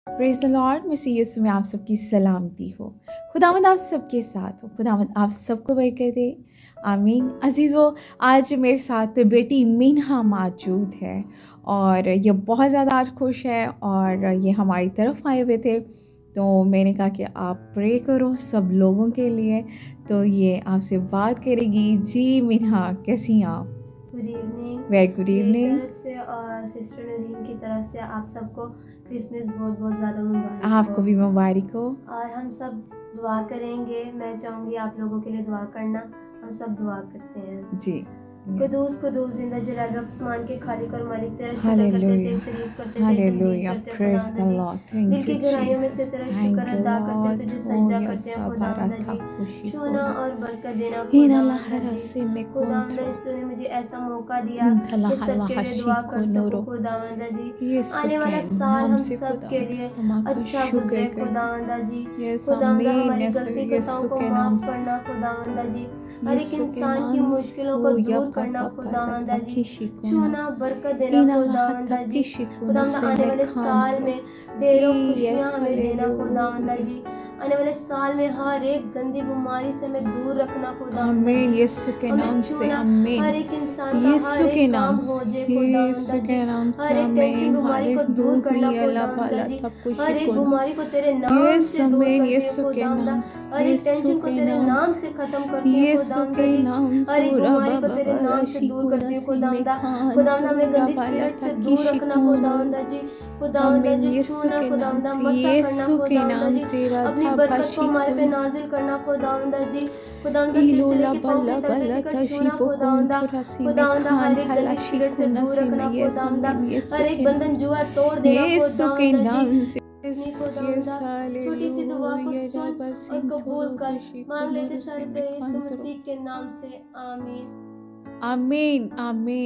Praise the Lord, मसीह यीशु में आप सबकी सलामती हो। खुदावंद आप सबके साथ हो। खुदावंद आप सबको बरकत दे। आमीन। अज़ीज़ों, आज मेरे साथ बेटी मीनहा मौजूद है और ये बहुत ज़्यादा आज खुश है और ये हमारी तरफ आए हुए थे। तो मैंने कहा कि आप प्रे करो सब लोगों के लिए, तो ये आपसे बात करेगी। जी मीनहा, कैसी हैं आप? Good evening. वेरी गुड मेरी इवनिंग। तरफ से और सिस्टर नरीन की तरफ से आप सबको क्रिसमस बहुत बहुत ज़्यादा मुबारक आपको भी मुबारक हो। और हम सब दुआ करेंगे। मैं चाहूँगी आप लोगों के लिए दुआ करना। हम सब दुआ करते हैं। जी। कुदूस कुदूस जिंदा जलाल आसमान के खालिक और मालिक तेरा शुक्र करते हालेलुया, तेरी तारीफ करते तेरी हालेलुया, तमजीद करते प्रेज़ द खुदावंद जी। लॉर्ड, थैंक दिल यू की गहराइयों में से जीसस, तेरा थैंक शुक्र यू अदा करते लॉर्ड। तुझे ओ सजदा या करते हैं साबारा खुदावंद था जी। खुशी छूना कोना और बरकत देना हिना खुदावंद लहरा जी। से में खुदावंद कोंट्रो जी, तूने मुझे ऐसा मौका दिया इंथला कि हला सबके लिए हशी दुआ कर को सकूं नोरो खुदावंद जी। यीशु आने वाला के साल नाम हम से सब के खुदावंद लिए हम आपका अच्छा शुक्र गुजरे करते हैं। खुदावंद जी। यस खुदावंद आमीन। हमारी यस गलती खताओं यीशु को के नाम माफ़ से, करना खुदावंद जी। हर एक यीशु के इंसान की नाम से मुश्किलों को हो या दूर करना पापा पारा खुदावंद था जी। किशी कोना छूना बरकत देना हिना लहा खुदावंद था जी। किशी कोनो खुदावंद से आने में वाले साल खांत्रो में ढेरों खुशियाँ यस हमें देना खुदावंद हालेलुया। जी। आने वाले साल में हर एक गंदी बीमारी से हमें दूर रखना खुदावंद आमीन जी। यीशु के नाम हमें से छूना आमीन। हर एक इंसान का हर यीशु के एक नाम काम हो से, जाए खुदावंद यीशु जी। के नाम से हर एक टेंशन आमीन। बीमारी को दूर करना हालेलुया खुदावंद बाला जी। था खुशी हर एक को बीमारी को तेरे नाम यस से दूर आमीन करते हैं यीशु के खुदावंद। नाम से, हर एक यीशु टेंशन को के तेरे नाम नाम से, से खत्म करते हैं यीशु खुदावंद के जी। नाम हर से एक उरा बीमारी को बाबा तेरे नाम से राशि दूर को करती है नसी में खुदावंद। खान खुदावंद तो हमें उरा गंदी बाला स्पिरिट था से दूर किशी रखना को खुदावंद जी। खुदावंद आमीन जी यीशु छूना के नाम खुदावंद से, मसा करना यीशु के खुदावंद नाम जी। से अपनी राधा बरकत को भाषी हमारे को पे नाजिल करना खुदावंद जी। खुदावंद सिलसिले इलोला की पाँव की बल्ला तलवे बल्ला तक तशी छूना बोकोन खुदावंद। थोरासी में खुदावंद खान हर एक गंदी थलाशी स्पिरिट को से दूर नसी में रखना यस खुदावंद। आमीन यीशु हर एक के बंधन नाम जुआ तोड़ देना यीशु के खुदावंद जी। नाम से अपनी यस खुदावंद यस छोटी सी दुआ को हालेलुया सुन रबा और सिन कबूल थोरो कर। खुशी को मांग लेते नोरो से सारे में तेरे यीशु खान मसीह के नाम से आमीन। आमीन आमीन।